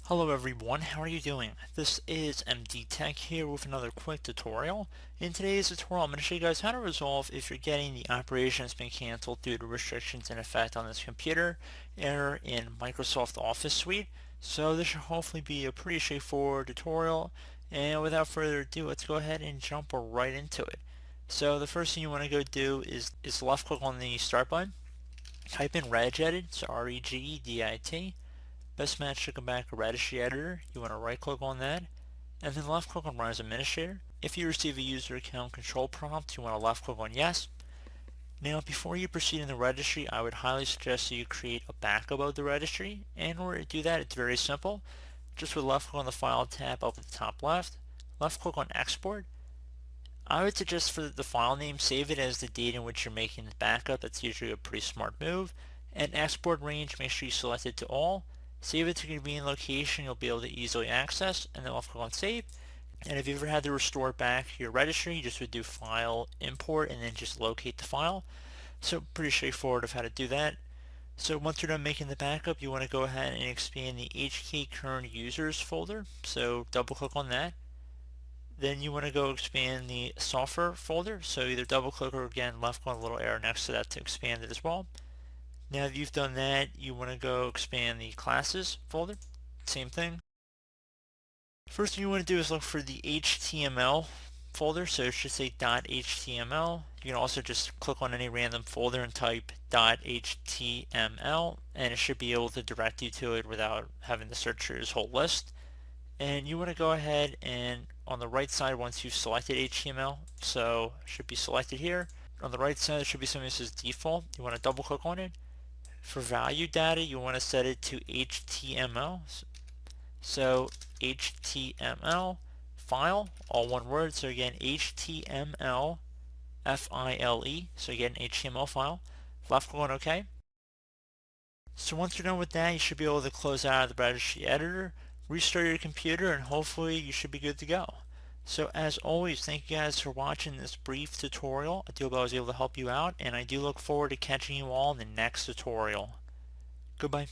Hello everyone, how are you doing? This is MD Tech here with another quick tutorial. In today's tutorial, I'm going to show you guys how to resolve if you're getting the operation has been canceled due to restrictions in effect on this computer error in Microsoft Office Suite. So this should hopefully be a pretty straightforward tutorial, and without further ado, let's go ahead and jump right into it. So the first thing you want to go do is left click on the start button, type in regedit, so regedit. Best match to come back a registry editor. You want to right click on that and then left click on run as administrator. If you receive a user account control prompt, you want to left click on yes. Now before you proceed in the registry, I would highly suggest that you create a backup of the registry, and in order to do that, it's very simple. Just with left click on the file tab up at the top left click on export. I would suggest for the file name, save it as the date in which you're making the backup. That's usually a pretty smart move. And export range, make sure you select it to all. Save it to a convenient location you'll be able to easily access, and then left click on save. And if you ever had to restore back your registry, you just would do file import and then just locate the file. So pretty straightforward of how to do that. So once you're done making the backup, you want to go ahead and expand the HK current users folder. So double click on that. Then you want to go expand the software folder. So either double click or again left click on the little arrow next to that to expand it as well. Now that you've done that, you want to go expand the classes folder. Same thing. First thing you want to do is look for the HTML folder. So it should say .html. You can also just click on any random folder and type .html, and it should be able to direct you to it without having to search through this whole list. And you want to go ahead and on the right side, once you've selected HTML, so it should be selected here. On the right side, there should be something that says default. You want to double click on it. For value data, you want to set it to HTML. So HTML file, all one word. So again, HTML FILE. So again, HTML file. Left click on OK. So once you're done with that, you should be able to close out of the registry editor, restart your computer, and hopefully you should be good to go. So as always, thank you guys for watching this brief tutorial. I do hope I was able to help you out, and I do look forward to catching you all in the next tutorial. Goodbye.